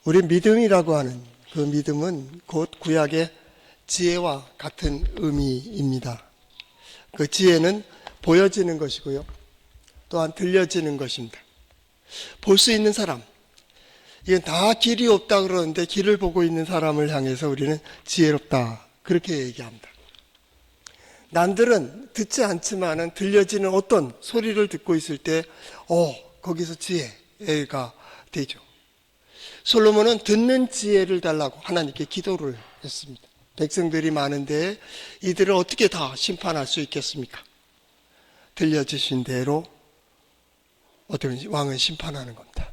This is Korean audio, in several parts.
우리 믿음이라고 하는 그 믿음은 곧 구약의 지혜와 같은 의미입니다. 그 지혜는 보여지는 것이고요. 또한 들려지는 것입니다. 볼 수 있는 사람, 이건 다 길이 없다 그러는데 길을 보고 있는 사람을 향해서 우리는 지혜롭다 그렇게 얘기합니다. 남들은 듣지 않지만은 들려지는 어떤 소리를 듣고 있을 때 거기서 지혜가 되죠. 솔로몬은 듣는 지혜를 달라고 하나님께 기도를 했습니다. 백성들이 많은데 이들을 어떻게 다 심판할 수 있겠습니까? 들려주신 대로 어떻게 왕은 심판하는 겁니다.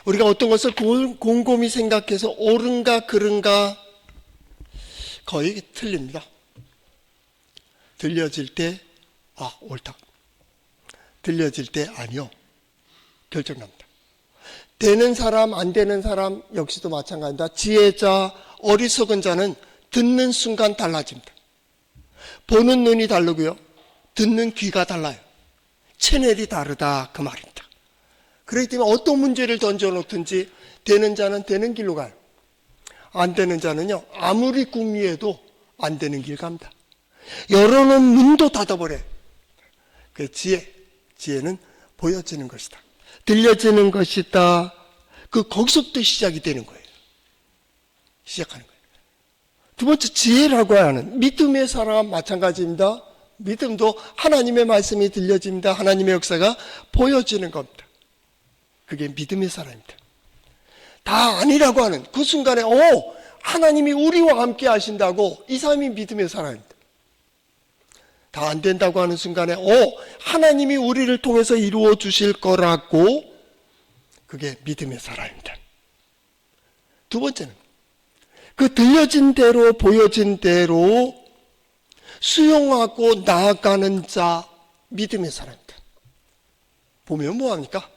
우리가 어떤 것을 곰곰이 생각해서 옳은가 그른가 거의 틀립니다. 들려질 때 옳다. 들려질 때 아니요. 결정납니다. 되는 사람 안 되는 사람 역시도 마찬가지입니다. 지혜자 어리석은 자는 듣는 순간 달라집니다. 보는 눈이 다르고요. 듣는 귀가 달라요. 채널이 다르다 그 말입니다. 그렇기 때문에 어떤 문제를 던져놓든지 되는 자는 되는 길로 가요. 안 되는 자는요 아무리 궁리해도 안 되는 길 갑니다. 열어놓은 문도 닫아버려요. 그 지혜는 보여지는 것이다. 들려지는 것이다. 거기서부터 시작이 되는 거예요. 시작하는 거예요. 두 번째 지혜라고 하는 믿음의 사람 마찬가지입니다. 믿음도 하나님의 말씀이 들려집니다. 하나님의 역사가 보여지는 겁니다. 그게 믿음의 사람입니다. 다 아니라고 하는 그 순간에 하나님이 우리와 함께 하신다고 이 사람이 믿음의 사람입니다. 다 안 된다고 하는 순간에 하나님이 우리를 통해서 이루어 주실 거라고 그게 믿음의 사람입니다. 두 번째는 그 들려진 대로 보여진 대로 수용하고 나아가는 자 믿음의 사람입니다. 보면 뭐합니까?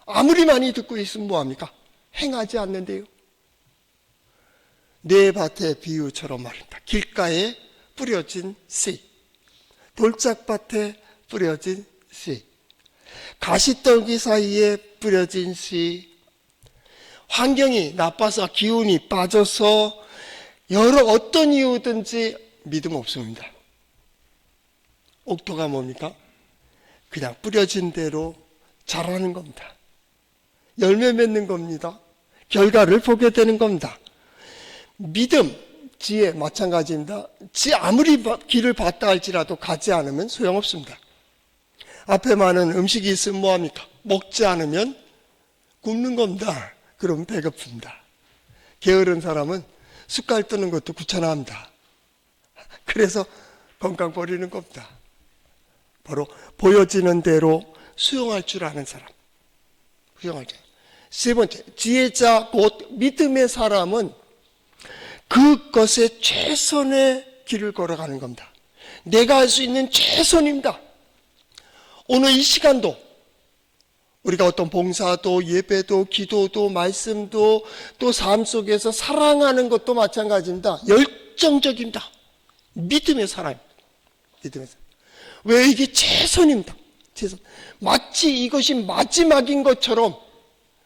아무리 많이 듣고 있으면 뭐합니까? 행하지 않는데요. 내 밭의 비유처럼 말입니다. 길가에 뿌려진 씨, 돌짝밭에 뿌려진 씨, 가시떨기 사이에 뿌려진 씨, 환경이 나빠서 기운이 빠져서 여러 어떤 이유든지 믿음 없습니다. 옥토가 뭡니까? 그냥 뿌려진 대로 자라는 겁니다. 열매 맺는 겁니다. 결과를 보게 되는 겁니다. 믿음, 지혜 마찬가지입니다. 아무리 길을 봤다 할지라도 가지 않으면 소용없습니다. 앞에 많은 음식이 있으면 뭐합니까? 먹지 않으면 굶는 겁니다. 그럼 배고픕니다. 게으른 사람은 숟갈 뜨는 것도 귀찮아합니다. 그래서 건강 버리는 겁니다. 바로 보여지는 대로 수용할 줄 아는 사람. 수용할 줄. 세 번째, 지혜자 곧 믿음의 사람은 그것의 최선의 길을 걸어가는 겁니다. 내가 할 수 있는 최선입니다. 오늘 이 시간도 우리가 어떤 봉사도 예배도 기도도 말씀도 또 삶 속에서 사랑하는 것도 마찬가지입니다. 열정적입니다. 믿음의 사람입니다. 믿음의 사람. 왜 이게 최선입니다. 최선. 마치 이것이 마지막인 것처럼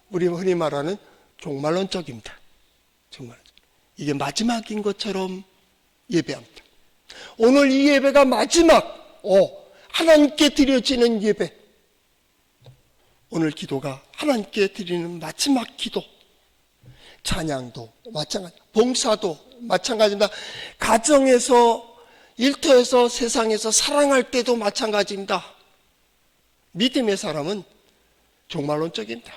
우리 흔히 말하는 종말론적입니다. 종말론적. 이게 마지막인 것처럼 예배합니다. 오늘 이 예배가 마지막, 하나님께 드려지는 예배. 오늘 기도가 하나님께 드리는 마지막 기도. 찬양도 마찬가지, 봉사도 마찬가지입니다. 가정에서, 일터에서, 세상에서 사랑할 때도 마찬가지입니다. 믿음의 사람은 종말론적입니다.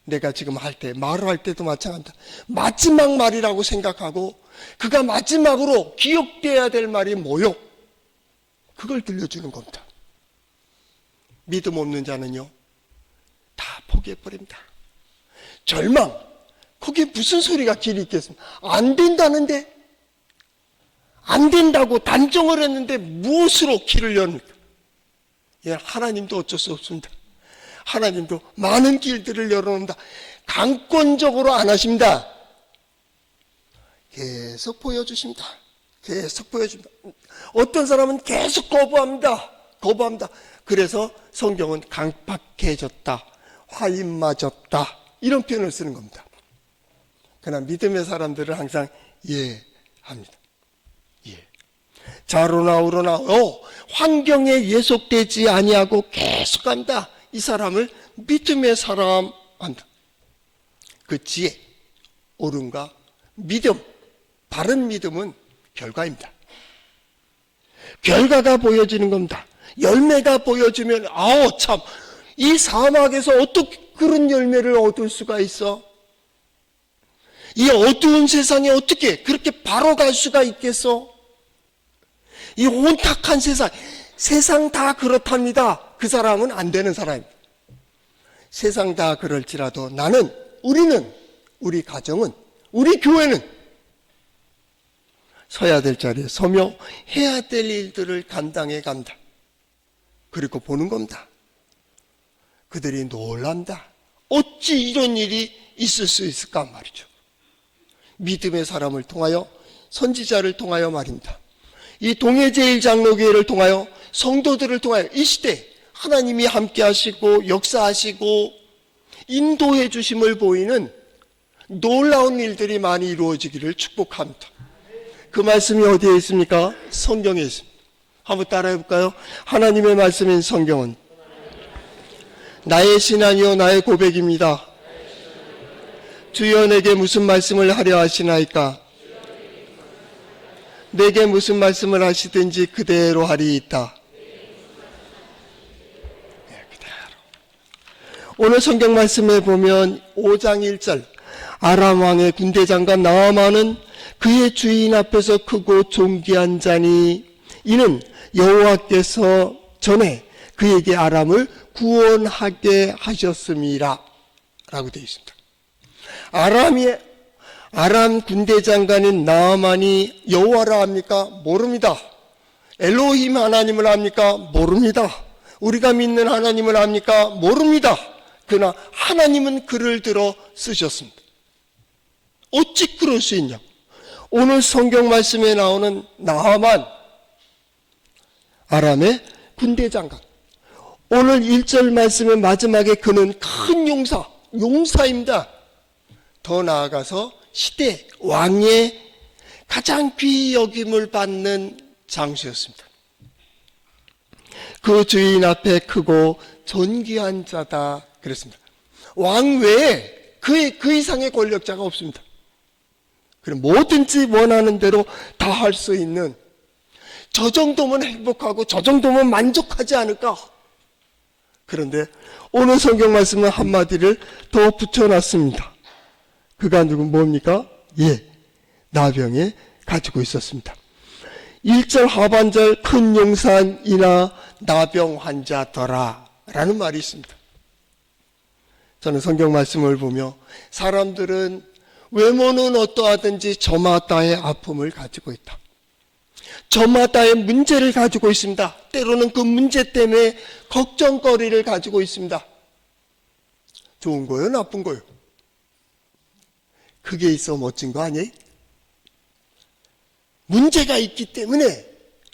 내가 지금 말을 할 때도 마찬가지입니다. 마지막 말이라고 생각하고 그가 마지막으로 기억돼야 될 말이 뭐요? 그걸 들려주는 겁니다. 믿음 없는 자는요, 다 포기해버립니다. 절망, 거기에 무슨 소리가 길이 있겠습니까? 안 된다는데, 안 된다고 단정을 했는데 무엇으로 길을 여는가? 하나님도 어쩔 수 없습니다. 하나님도 많은 길들을 열어놓는다. 강권적으로 안 하십니다. 계속 보여주십니다. 계속 보여줍니다. 어떤 사람은 계속 거부합니다. 그래서 성경은 강팍해졌다. 화인 맞았다. 이런 표현을 쓰는 겁니다. 그러나 믿음의 사람들은 항상 예 합니다. 예. 자로나 우로나 환경에 예속되지 아니하고 계속합니다. 이 사람을 믿음의 사람 한다. 그 지혜, 옳음과 믿음, 바른 믿음은 결과입니다. 결과가 보여지는 겁니다. 열매가 보여지면 참, 이 사막에서 어떻게 그런 열매를 얻을 수가 있어? 이 어두운 세상에 어떻게 그렇게 바로 갈 수가 있겠어? 이 혼탁한 세상 다 그렇답니다. 그 사람은 안 되는 사람입니다. 세상 다 그럴지라도 우리는, 우리 가정은, 우리 교회는 서야 될 자리에 서며 해야 될 일들을 감당해 간다. 그리고 보는 겁니다. 그들이 놀란다. 어찌 이런 일이 있을 수 있을까 말이죠. 믿음의 사람을 통하여, 선지자를 통하여 말입니다. 이 동해제일장로교회를 통하여, 성도들을 통하여 이 시대 하나님이 함께 하시고 역사하시고 인도해 주심을 보이는 놀라운 일들이 많이 이루어지기를 축복합니다. 그 말씀이 어디에 있습니까? 성경에 있습니다. 한번 따라해 볼까요? 하나님의 말씀인 성경은 나의 신앙이요 나의 고백입니다. 주여 내게 무슨 말씀을 하려 하시나이까? 내게 무슨 말씀을 하시든지 그대로 하리이다. 오늘 성경 말씀에 보면 5장 1절 아람 왕의 군대 장관 나아만은 그의 주인 앞에서 크고 존귀한 자니 이는 여호와께서 전에 그에게 아람을 구원하게 하셨음이라 라고 되어 있습니다. 아람 군대 장관인 나아만이 여호와를 압니까? 모릅니다. 엘로힘 하나님을 압니까? 모릅니다. 우리가 믿는 하나님을 압니까? 모릅니다. 그러나 하나님은 그를 들어 쓰셨습니다. 어찌 그럴 수 있냐? 오늘 성경 말씀에 나오는 나아만, 아람의 군대 장관. 오늘 1절 말씀의 마지막에 그는 큰 용사입니다. 더 나아가서 시대 왕의 가장 귀히 여김을 받는 장수였습니다. 그 주인 앞에 크고 존귀한 자다 그랬습니다. 왕 외에 그 이상의 권력자가 없습니다. 그럼 뭐든지 원하는 대로 다 할 수 있는, 저 정도면 행복하고 저 정도면 만족하지 않을까? 그런데 오늘 성경 말씀은 한마디를 더 붙여놨습니다. 그가 뭡니까? 나병에 가지고 있었습니다. 1절 하반절 큰 용산이나 나병 환자더라 라는 말이 있습니다. 저는 성경 말씀을 보며 사람들은 외모는 어떠하든지 저마다의 아픔을 가지고 있다. 저마다의 문제를 가지고 있습니다. 때로는 그 문제 때문에 걱정거리를 가지고 있습니다. 좋은 거요, 나쁜 거요? 그게 있어 멋진 거 아니에요? 문제가 있기 때문에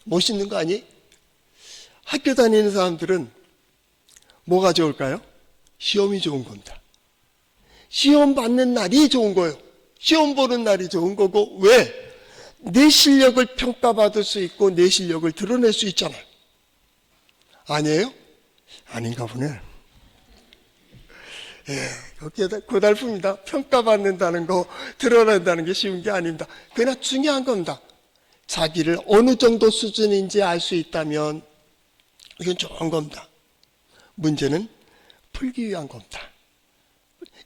멋있는 거 아니에요? 학교 다니는 사람들은 뭐가 좋을까요? 시험이 좋은 겁니다. 시험 받는 날이 좋은 거예요. 시험 보는 날이 좋은 거고, 왜? 내 실력을 평가받을 수 있고 내 실력을 드러낼 수 있잖아요. 아니에요? 아닌가 보네. 고달픕니다. 평가받는다는 거, 드러낸다는 게 쉬운 게 아닙니다. 그러나 중요한 겁니다. 자기를 어느 정도 수준인지 알 수 있다면 이건 좋은 겁니다. 문제는 풀기 위한 겁니다.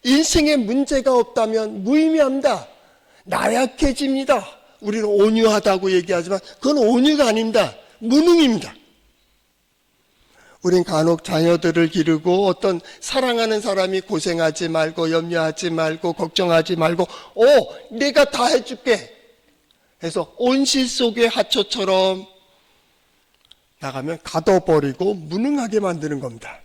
인생에 문제가 없다면 무의미합니다. 나약해집니다. 우리는 온유하다고 얘기하지만 그건 온유가 아닙니다. 무능입니다. 우린 간혹 자녀들을 기르고 어떤 사랑하는 사람이 고생하지 말고 염려하지 말고 걱정하지 말고 내가 다 해줄게 해서 온실 속의 하초처럼 나가면 가둬버리고 무능하게 만드는 겁니다.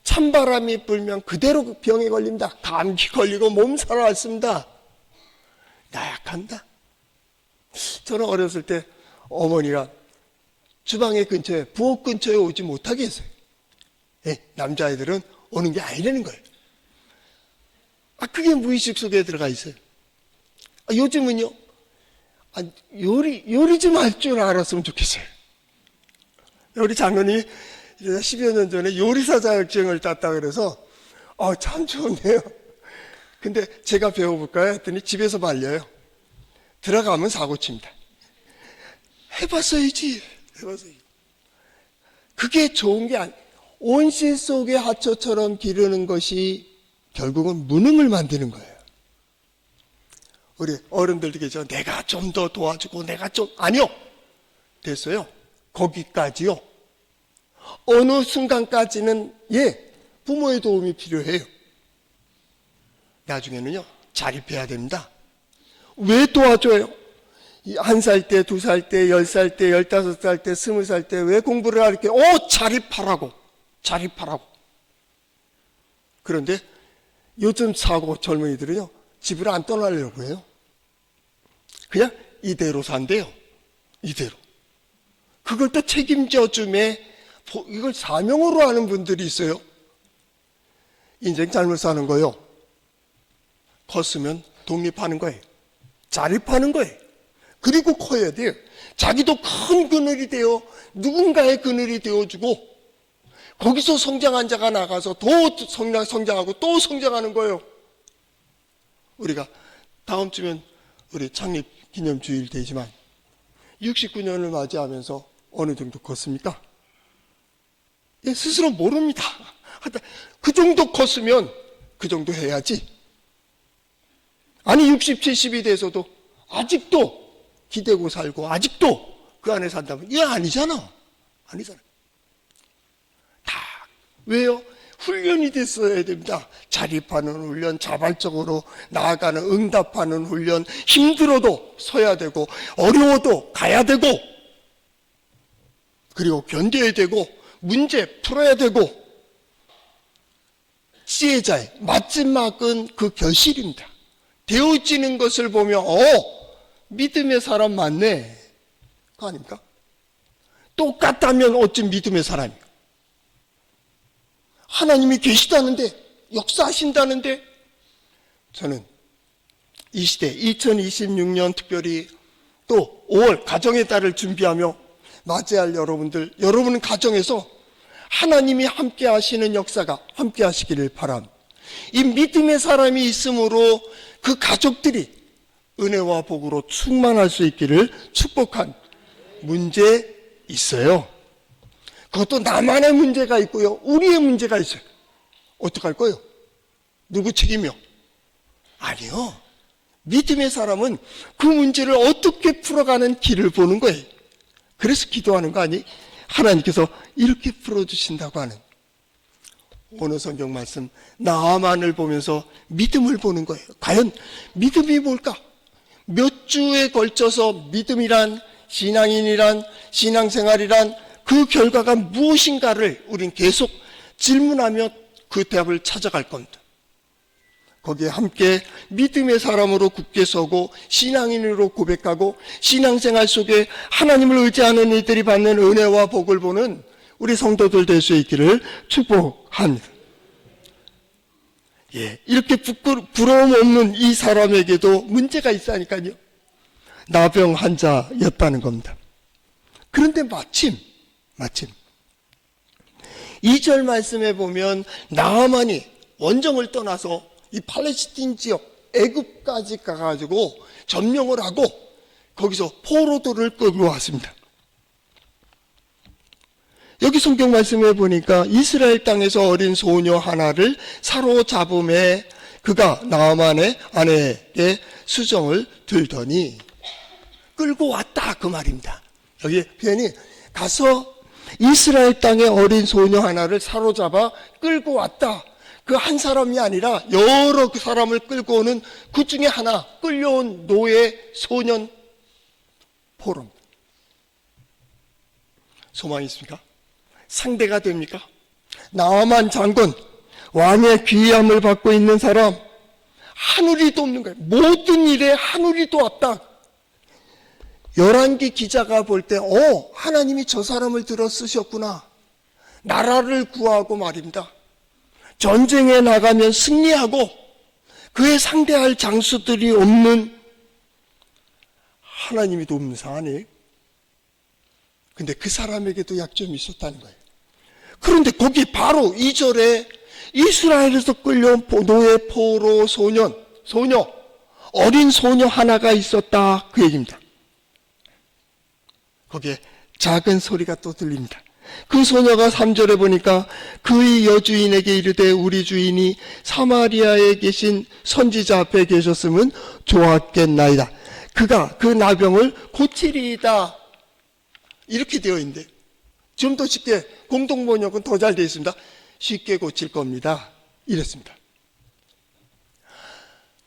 찬바람이 불면 그대로 병에 걸립니다. 감기 걸리고 몸살을 앓습니다. 나약합니다. 저는 어렸을 때 어머니가 주방의 근처에, 부엌 근처에 오지 못하게 했어요. 남자아이들은 오는 게 아니라는 거예요. 그게 무의식 속에 들어가 있어요. 요즘은요, 요리 좀 할 줄 알았으면 좋겠어요. 우리 장로님이 10여 년 전에 요리사 자격증을 땄다 그래서, 참 좋네요. 근데 제가 배워볼까요? 했더니 집에서 말려요. 들어가면 사고칩니다. 해봤어야지. 그게 좋은 게 온실 속의 하초처럼 기르는 것이 결국은 무능을 만드는 거예요. 우리 어른들도 계죠. 내가 좀 더 도와주고 아니요. 됐어요. 거기까지요. 어느 순간까지는 부모의 도움이 필요해요. 나중에는요, 자립해야 됩니다. 왜 도와줘요? 1살 때, 2살 때, 10살 때, 15살 때, 20살 때 왜 공부를 하렇게 자립하라고. 그런데 요즘 젊은이들은요, 집을 안 떠나려고 해요. 그냥 이대로 산대요. 이대로. 그걸 또 책임져 줌에 이걸 사명으로 하는 분들이 있어요. 인생 잘못 사는 거요. 컸으면 독립하는 거예요. 자립하는 거예요. 그리고 커야 돼요. 자기도 큰 그늘이 되어 누군가의 그늘이 되어주고 거기서 성장한 자가 나가서 더 성장하고 또 성장하는 거예요. 우리가 다음 주면 우리 창립 기념 주일 되지만 69년을 맞이하면서 어느 정도 컸습니까? 스스로 모릅니다. 그 정도 컸으면 그 정도 해야지. 아니 60, 70이 돼서도 아직도 기대고 살고 아직도 그 안에 산다면 아니잖아. 다 왜요? 훈련이 됐어야 됩니다. 자립하는 훈련, 자발적으로 나아가는 응답하는 훈련, 힘들어도 서야 되고 어려워도 가야 되고 그리고 견뎌야 되고 문제 풀어야 되고 지혜자의 마지막은 그 결실입니다. 되어지는 것을 보면 믿음의 사람 맞네. 그거 아닙니까? 똑같다면 어쩜 믿음의 사람이에요? 하나님이 계시다는데 역사하신다는데 저는 이 시대 2026년 특별히 또 5월 가정의 달을 준비하며 맞이할 여러분은 가정에서 하나님이 함께 하시는 역사가 함께 하시기를 바랍니다. 이 믿음의 사람이 있으므로 그 가족들이 은혜와 복으로 충만할 수 있기를 축복한 문제 있어요. 그것도 나만의 문제가 있고요. 우리의 문제가 있어요. 어떡할 거예요? 누구 책임이요? 아니요. 믿음의 사람은 그 문제를 어떻게 풀어가는 길을 보는 거예요. 그래서 기도하는 거 아니? 하나님께서 이렇게 풀어주신다고 하는 오늘 성경 말씀 나만을 보면서 믿음을 보는 거예요. 과연 믿음이 뭘까? 몇 주에 걸쳐서 믿음이란 신앙인이란 신앙생활이란 그 결과가 무엇인가를 우린 계속 질문하며 그 답을 찾아갈 겁니다. 거기에 함께 믿음의 사람으로 굳게 서고 신앙인으로 고백하고 신앙생활 속에 하나님을 의지하는 이들이 받는 은혜와 복을 보는 우리 성도들 될 수 있기를 축복합니다. 이렇게 부러움 없는 이 사람에게도 문제가 있으니까요. 나병 환자였다는 겁니다. 그런데 마침 2절 말씀에 보면 나아만이 원정을 떠나서 이 팔레스틴 지역 애굽까지 가가지고 점령을 하고 거기서 포로들을 끌고 왔습니다. 여기 성경 말씀에 보니까 이스라엘 땅에서 어린 소녀 하나를 사로잡음에 그가 나아만의 아내에게 수정을 들더니 끌고 왔다 그 말입니다. 여기 표현이 가서 이스라엘 땅의 어린 소녀 하나를 사로잡아 끌고 왔다. 그 한 사람이 아니라 여러 그 사람을 끌고 오는 그 중에 하나 끌려온 노예 소년 포로입니다. 소망이 있습니까? 상대가 됩니까? 나아만 장군 왕의 귀함을 받고 있는 사람 하늘이도 없는 거예요. 모든 일에 하늘이도 없다. 열왕기 기자가 볼 때 하나님이 저 사람을 들어 쓰셨구나. 나라를 구하고 말입니다. 전쟁에 나가면 승리하고 그에 상대할 장수들이 없는 하나님이 돕는 사 아니에요? 근데 그 사람에게도 약점이 있었다는 거예요. 그런데 거기 바로 2절에 이스라엘에서 끌려온 노예, 포로, 소녀, 어린 소녀 하나가 있었다, 그 얘기입니다. 거기에 작은 소리가 또 들립니다. 그 소녀가 3절에 보니까 그의 여주인에게 이르되 우리 주인이 사마리아에 계신 선지자 앞에 계셨으면 좋았겠나이다. 그가 그 나병을 고치리이다. 이렇게 되어 있는데 좀 더 쉽게, 공동번역은 더 잘 되어 있습니다. 쉽게 고칠 겁니다. 이랬습니다.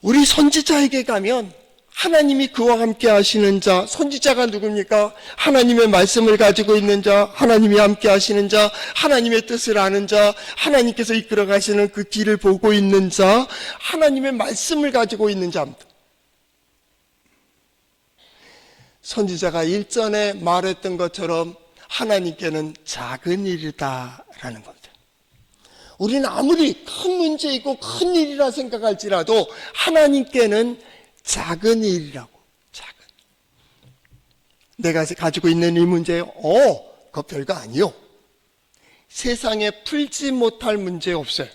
우리 선지자에게 가면 하나님이 그와 함께 하시는 자, 선지자가 누굽니까? 하나님의 말씀을 가지고 있는 자, 하나님이 함께 하시는 자, 하나님의 뜻을 아는 자, 하나님께서 이끌어 가시는 그 길을 보고 있는 자, 하나님의 말씀을 가지고 있는 자입니다. 선지자가 일전에 말했던 것처럼 하나님께는 작은 일이다라는 겁니다. 우리는 아무리 큰 문제이고 큰 일이라 생각할지라도 하나님께는 작은 일이라고. 작은. 내가 가지고 있는 이 문제요, 그거 별거 아니요. 세상에 풀지 못할 문제 없어요.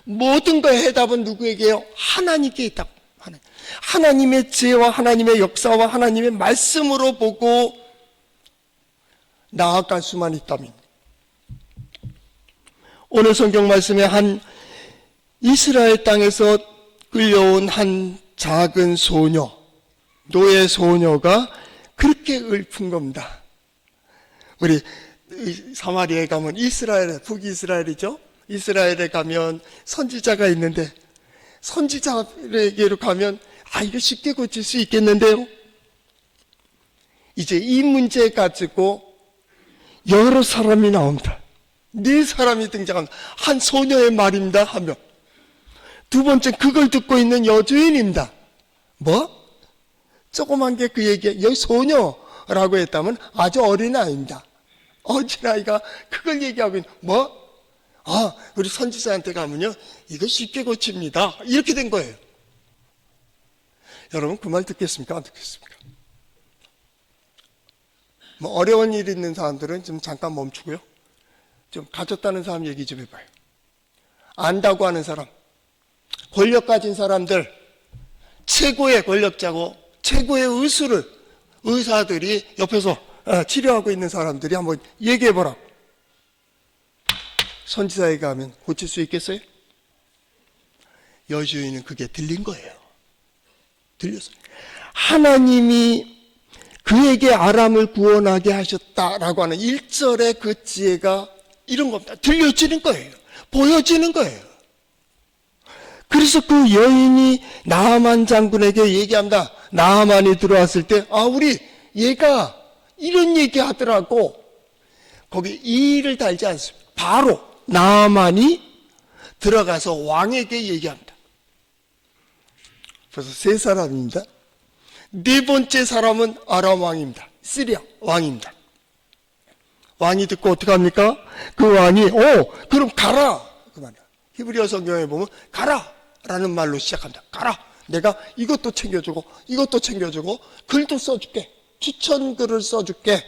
모든 거의 해답은 누구에게요? 하나님께 있다고. 하나님의 지혜와 하나님의 역사와 하나님의 말씀으로 보고 나아갈 수만 있다면. 오늘 성경 말씀에 한 이스라엘 땅에서 끌려온 한 작은 소녀, 노예 소녀가 그렇게 읊은 겁니다. 우리 사마리아에 가면 북이스라엘이죠. 이스라엘에 가면 선지자가 있는데 선지자에게로 가면 이거 쉽게 고칠 수 있겠는데요. 이제 이 문제 가지고 여러 사람이 나옵니다. 4사람이 등장합니다. 한 소녀의 말입니다 하며, 두 번째 그걸 듣고 있는 여주인입니다. 뭐? 조그만 게 그 얘기, 여기 소녀라고 했다면 아주 어린아이입니다. 어린아이가 그걸 얘기하고 있는, 뭐? 우리 선지자한테 가면요, 이거 쉽게 고칩니다. 이렇게 된 거예요. 여러분, 그 말 듣겠습니까? 안 듣겠습니까? 뭐 어려운 일 있는 사람들은 좀 잠깐 멈추고요. 좀 가졌다는 사람 얘기 좀 해봐요. 안다고 하는 사람, 권력 가진 사람들, 최고의 권력자고 최고의 의사들이 옆에서 치료하고 있는 사람들이 한번 얘기해보라. 선지자에게 가면 고칠 수 있겠어요? 여주인은 그게 들린 거예요. 들렸어요. 하나님이 그에게 아람을 구원하게 하셨다라고 하는 1절의 그 지혜가 이런 겁니다. 들려지는 거예요. 보여지는 거예요. 그래서 그 여인이 나아만 장군에게 얘기합니다. 나아만이 들어왔을 때, 우리 얘가 이런 얘기 하더라고. 거기 이를 달지 않습니다. 바로 나아만이 들어가서 왕에게 얘기합니다. 그래서 3사람입니다. 4번째 사람은 아람 왕입니다. 시리아 왕입니다. 왕이 듣고 어떻게 합니까? 그 왕이 그럼 가라 그 말이야. 히브리어 성경에 보면 가라 라는 말로 시작합니다. 가라. 내가 이것도 챙겨주고 이것도 챙겨주고 글도 써줄게. 추천글을 써줄게.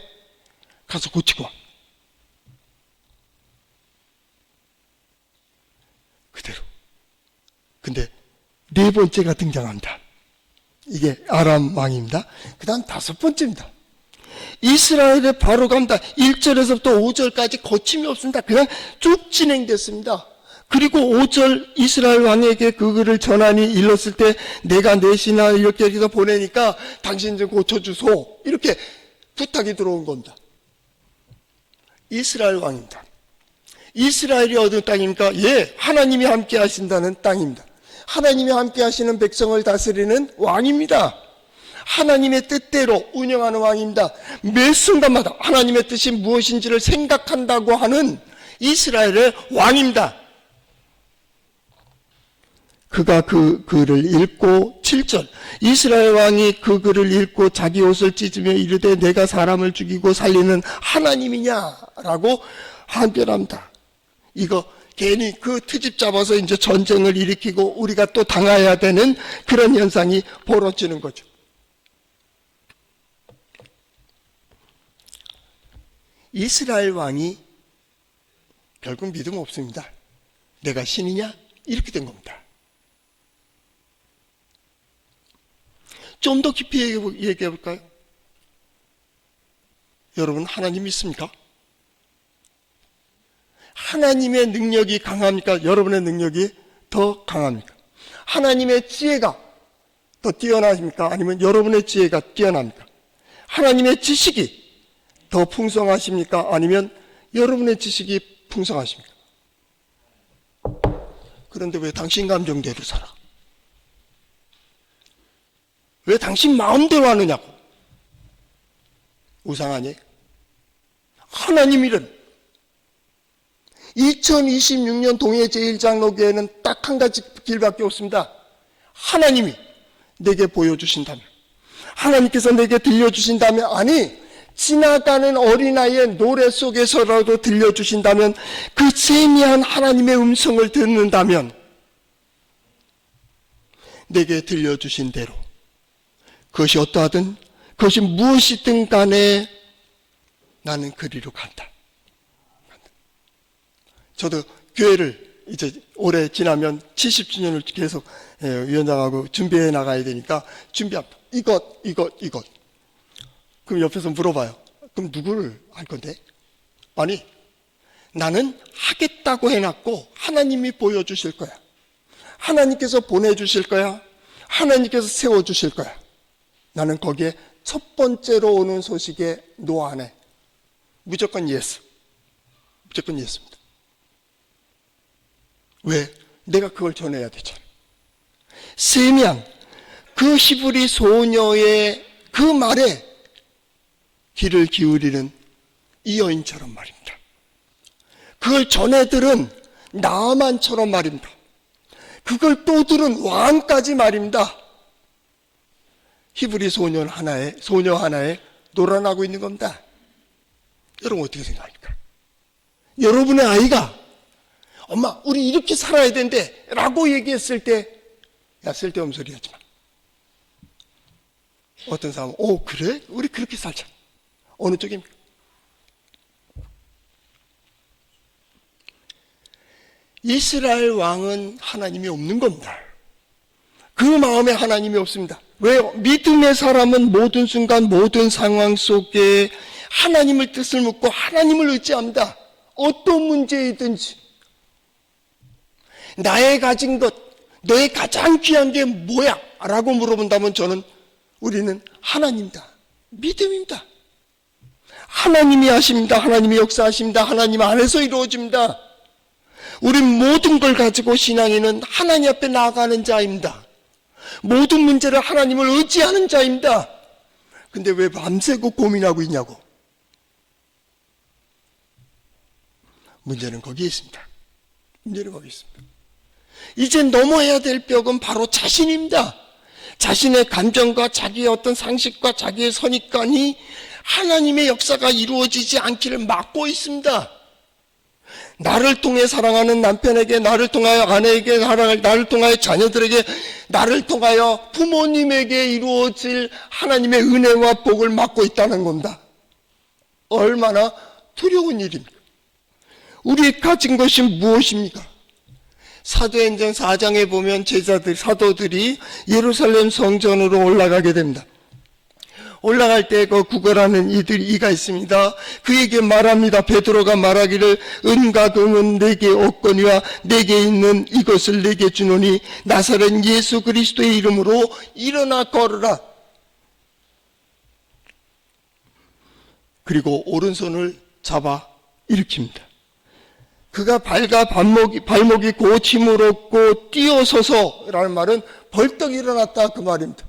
가서 고치고 와. 그대로. 근데 4번째가 등장합니다. 이게 아람 왕입니다. 그 다음 5번째입니다. 이스라엘에 바로 갑니다. 1절에서부터 5절까지 거침이 없습니다. 그냥 쭉 진행됐습니다. 그리고 5절 이스라엘 왕에게 그 글을 전하니 일렀을 때 내가 넷이나 이렇게 해서 보내니까 당신 좀 고쳐주소. 이렇게 부탁이 들어온 겁니다. 이스라엘 왕입니다. 이스라엘이 어느 땅입니까? 하나님이 함께 하신다는 땅입니다. 하나님이 함께 하시는 백성을 다스리는 왕입니다. 하나님의 뜻대로 운영하는 왕입니다. 매 순간마다 하나님의 뜻이 무엇인지를 생각한다고 하는 이스라엘의 왕입니다. 그가 그 글을 읽고 7절 이스라엘 왕이 그 글을 읽고 자기 옷을 찢으며 이르되 내가 사람을 죽이고 살리는 하나님이냐라고 한변합니다. 이거 괜히 그 트집 잡아서 이제 전쟁을 일으키고 우리가 또 당해야 되는 그런 현상이 벌어지는 거죠. 이스라엘 왕이 결국 믿음 없습니다. 내가 신이냐? 이렇게 된 겁니다. 좀 더 깊이 얘기해 볼까요? 여러분, 하나님 믿습니까? 하나님의 능력이 강합니까? 여러분의 능력이 더 강합니까? 하나님의 지혜가 더 뛰어나십니까? 아니면 여러분의 지혜가 뛰어납니까? 하나님의 지식이 더 풍성하십니까? 아니면 여러분의 지식이 풍성하십니까? 그런데 왜 당신 감정대로 살아? 왜 당신 마음대로 하느냐고? 우상 아니에요? 하나님 일은 2026년 동해 제1장로교회는 딱 한 가지 길밖에 없습니다. 하나님이 내게 보여주신다면, 하나님께서 내게 들려주신다면, 아니 지나가는 어린아이의 노래 속에서라도 들려주신다면, 그 세미한 하나님의 음성을 듣는다면 내게 들려주신 대로 그것이 어떠하든 그것이 무엇이든 간에 나는 그리로 간다. 저도 교회를 이제 올해 지나면 70주년을 계속 위원장하고 준비해 나가야 되니까 준비합니다. 이것. 그럼 옆에서 물어봐요. 그럼 누구를 할 건데? 아니, 나는 하겠다고 해놨고 하나님이 보여주실 거야. 하나님께서 보내주실 거야. 하나님께서 세워주실 거야. 나는 거기에 첫 번째로 오는 소식에 노 안 해. 무조건 예스. 무조건 예스입니다. 왜? 내가 그걸 전해야 되잖아. 세미한 그 히브리 소녀의 그 말에 귀를 기울이는 이 여인처럼 말입니다. 그걸 전해 들은 나아만처럼 말입니다. 그걸 또 들은 왕까지 말입니다. 히브리 소녀 하나에 놀아나고 있는 겁니다. 여러분 어떻게 생각합니까? 여러분의 아이가 엄마 우리 이렇게 살아야 된대 라고 얘기했을 때 야 쓸데없는 소리 하지 마. 어떤 사람은 그래? 우리 그렇게 살자. 어느 쪽입니까? 이스라엘 왕은 하나님이 없는 겁니다. 그 마음에 하나님이 없습니다. 왜요? 믿음의 사람은 모든 순간 모든 상황 속에 하나님의 뜻을 묻고 하나님을 의지합니다. 어떤 문제이든지. 나의 가진 것, 너의 가장 귀한 게 뭐야? 라고 물어본다면 우리는 하나님이다. 믿음입니다. 하나님이 하십니다. 하나님이 역사하십니다. 하나님 안에서 이루어집니다. 우리 모든 걸 가지고 신앙인은 하나님 앞에 나아가는 자입니다. 모든 문제를 하나님을 의지하는 자입니다. 근데 왜 밤새고 고민하고 있냐고. 문제는 거기에 있습니다. 문제는 거기 있습니다. 이제 넘어야 될 벽은 바로 자신입니다. 자신의 감정과 자기의 어떤 상식과 자기의 선입관이 하나님의 역사가 이루어지지 않기를 막고 있습니다. 나를 통해 사랑하는 남편에게, 나를 통하여 아내에게, 나를 통하여 자녀들에게, 나를 통하여 부모님에게 이루어질 하나님의 은혜와 복을 막고 있다는 겁니다. 얼마나 두려운 일입니까? 우리 가진 것이 무엇입니까? 사도행전 4장에 보면 사도들이 예루살렘 성전으로 올라가게 됩니다. 올라갈 때 그 구걸하는 이가 있습니다. 그에게 말합니다. 베드로가 말하기를 은과 금은 내게 없거니와 내게 있는 이것을 내게 주노니 나사렛 예수 그리스도의 이름으로 일어나 걸으라. 그리고 오른손을 잡아 일으킵니다. 그가 발목이 고침을 얻고 뛰어서서라는 말은 벌떡 일어났다 그 말입니다.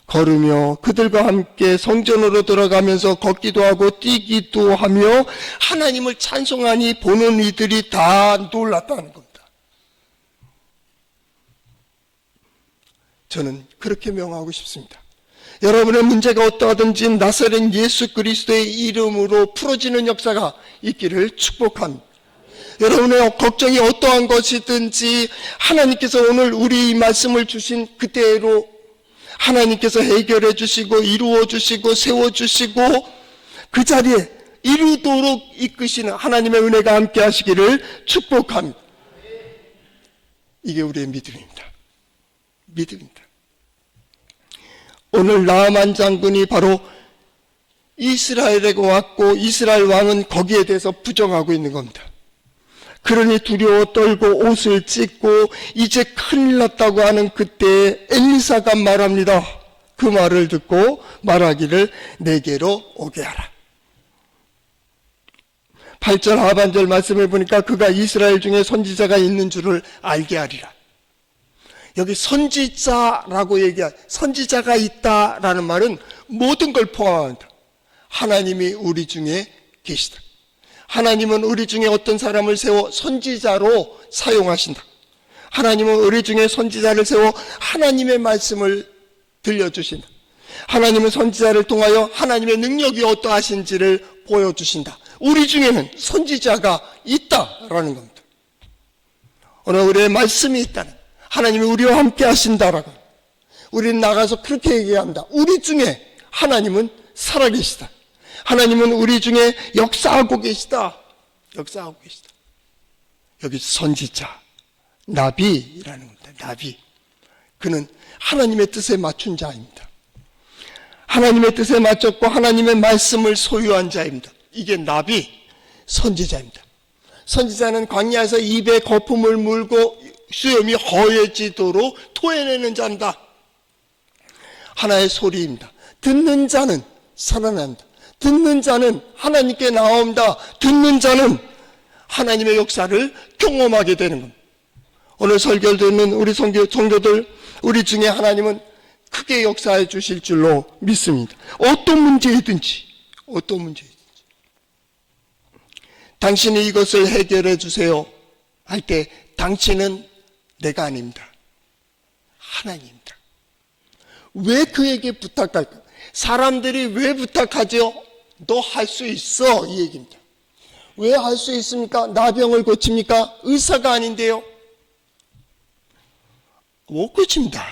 걸으며 그들과 함께 성전으로 들어가면서 걷기도 하고 뛰기도 하며 하나님을 찬송하니 보는 이들이 다 놀랐다는 겁니다. 저는 그렇게 명하고 싶습니다. 여러분의 문제가 어떠하든지 나사렛 예수 그리스도의 이름으로 풀어지는 역사가 있기를 축복합니다. 여러분의 걱정이 어떠한 것이든지 하나님께서 오늘 우리 말씀을 주신 그대로 하나님께서 해결해 주시고 이루어 주시고 세워 주시고 그 자리에 이루도록 이끄시는 하나님의 은혜가 함께 하시기를 축복합니다. 이게 우리의 믿음입니다. 믿음입니다. 오늘 나아만 장군이 바로 이스라엘에 왔고 이스라엘 왕은 거기에 대해서 부정하고 있는 겁니다. 그러니 두려워 떨고 옷을 찢고 이제 큰일 났다고 하는 그때 엘리사가 말합니다. 그 말을 듣고 말하기를 내게로 오게 하라. 8절 하반절 말씀을 보니까 그가 이스라엘 중에 선지자가 있는 줄을 알게 하리라. 여기 선지자라고 선지자가 있다라는 말은 모든 걸 포함한다. 하나님이 우리 중에 계시다. 하나님은 우리 중에 어떤 사람을 세워 선지자로 사용하신다. 하나님은 우리 중에 선지자를 세워 하나님의 말씀을 들려주신다. 하나님은 선지자를 통하여 하나님의 능력이 어떠하신지를 보여주신다. 우리 중에는 선지자가 있다라는 겁니다. 오늘 우리의 말씀이 있다는, 하나님이 우리와 함께 하신다라고, 우리는 나가서 그렇게 얘기합니다. 우리 중에 하나님은 살아계시다. 하나님은 우리 중에 역사하고 계시다. 역사하고 계시다. 여기 선지자, 나비라는 겁니다. 나비. 그는 하나님의 뜻에 맞춘 자입니다. 하나님의 뜻에 맞췄고 하나님의 말씀을 소유한 자입니다. 이게 나비, 선지자입니다. 선지자는 광야에서 입에 거품을 물고 수염이 허해지도록 토해내는 자입니다. 하나의 소리입니다. 듣는 자는 살아난다. 듣는 자는 하나님께 나온다. 듣는 자는 하나님의 역사를 경험하게 되는 겁니다. 오늘 설교를 듣는 우리 성도들, 우리 중에 하나님은 크게 역사해 주실 줄로 믿습니다. 어떤 문제이든지 당신이 이것을 해결해 주세요 할 때 당신은 내가 아닙니다. 하나님입니다. 왜 그에게 부탁할까? 사람들이 왜 부탁하죠? 너 할 수 있어, 이 얘기입니다. 왜 할 수 있습니까? 나병을 고칩니까? 의사가 아닌데요. 못 고칩니다.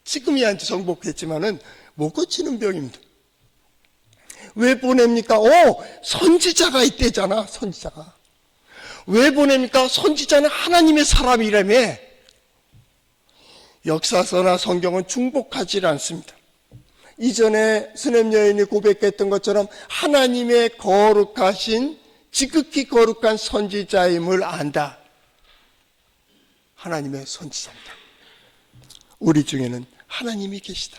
지금이야 정복했지만은 못 고치는 병입니다. 왜 보냅니까? 선지자가 있대잖아, 선지자가. 왜 보냅니까? 선지자는 하나님의 사람이라며. 역사서나 성경은 중복하지 않습니다. 이전에 스냅 여인이 고백했던 것처럼 하나님의 거룩하신, 지극히 거룩한 선지자임을 안다. 하나님의 선지자입니다. 우리 중에는 하나님이 계시다.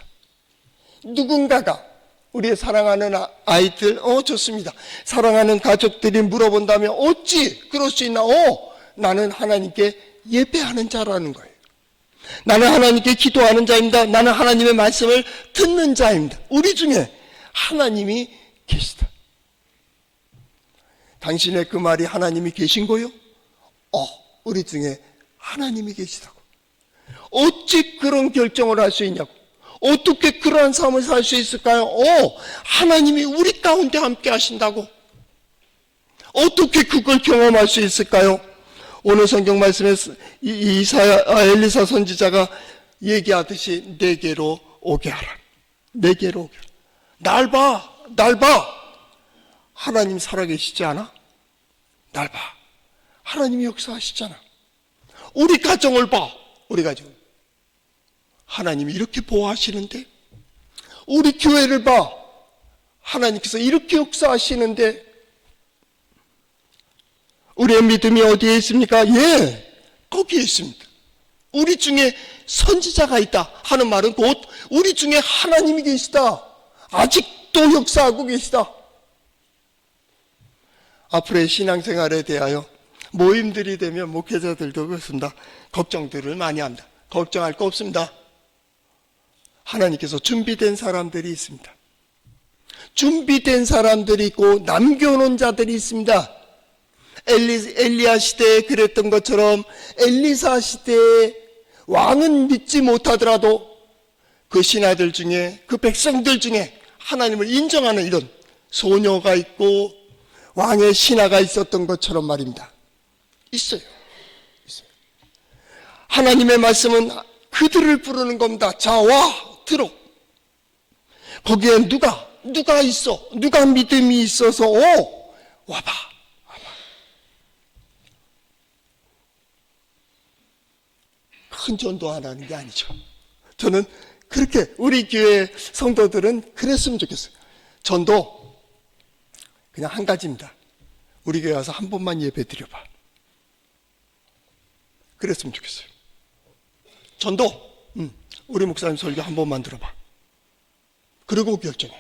누군가가 우리의 사랑하는 아이들, 좋습니다. 사랑하는 가족들이 물어본다면 어찌 그럴 수 있나? 나는 하나님께 예배하는 자라는 거예요. 나는 하나님께 기도하는 자입니다. 나는 하나님의 말씀을 듣는 자입니다. 우리 중에 하나님이 계시다. 당신의 그 말이 하나님이 계신 거요? 우리 중에 하나님이 계시다고. 어찌 그런 결정을 할 수 있냐고. 어떻게 그러한 삶을 살 수 있을까요? 하나님이 우리 가운데 함께 하신다고. 어떻게 그걸 경험할 수 있을까요? 오늘 성경 말씀에서 엘리사 선지자가 얘기하듯이 내게로 오게 하라. 내게로 오게 하라. 날 봐. 하나님 살아계시지 않아? 날 봐. 하나님이 역사하시잖아. 우리 가정을 봐. 우리 가정. 하나님이 이렇게 보호하시는데, 우리 교회를 봐. 하나님께서 이렇게 역사하시는데, 우리의 믿음이 어디에 있습니까? 거기에 있습니다. 우리 중에 선지자가 있다 하는 말은 곧 우리 중에 하나님이 계시다. 아직도 역사하고 계시다. 앞으로의 신앙생활에 대하여 모임들이 되면 목회자들도 그렇습니다. 걱정들을 많이 합니다. 걱정할 거 없습니다. 하나님께서 준비된 사람들이 있습니다. 준비된 사람들이 있고 남겨놓은 자들이 있습니다. 엘리야 시대에 그랬던 것처럼 엘리사 시대에 왕은 믿지 못하더라도 그 신하들 중에, 그 백성들 중에 하나님을 인정하는 이런 소녀가 있고 왕의 신하가 있었던 것처럼 말입니다. 있어요. 있어요. 하나님의 말씀은 그들을 부르는 겁니다. 자, 와, 들어. 거기에 누가 있어? 누가 믿음이 있어서, 와봐. 큰 전도하라는 게 아니죠. 저는 그렇게 우리 교회 성도들은 그랬으면 좋겠어요. 전도 그냥 한 가지입니다. 우리 교회 와서 한 번만 예배 드려봐. 그랬으면 좋겠어요. 전도, 우리 목사님 설교 한 번만 들어봐. 그리고 결정해.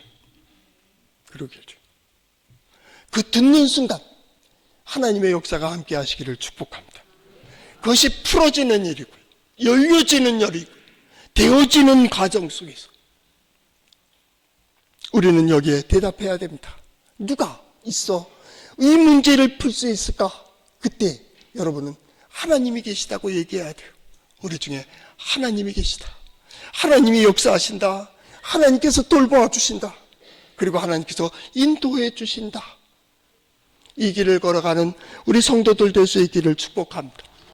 그 듣는 순간 하나님의 역사가 함께 하시기를 축복합니다. 그것이 풀어지는 일이고 열려지는 일이고 되어지는 과정 속에서 우리는 여기에 대답해야 됩니다. 누가 있어? 이 문제를 풀 수 있을까? 그때 여러분은 하나님이 계시다고 얘기해야 돼요. 우리 중에 하나님이 계시다. 하나님이 역사하신다. 하나님께서 돌보아 주신다. 그리고 하나님께서 인도해 주신다. 이 길을 걸어가는 우리 성도들 될 수 있기를 축복합니다.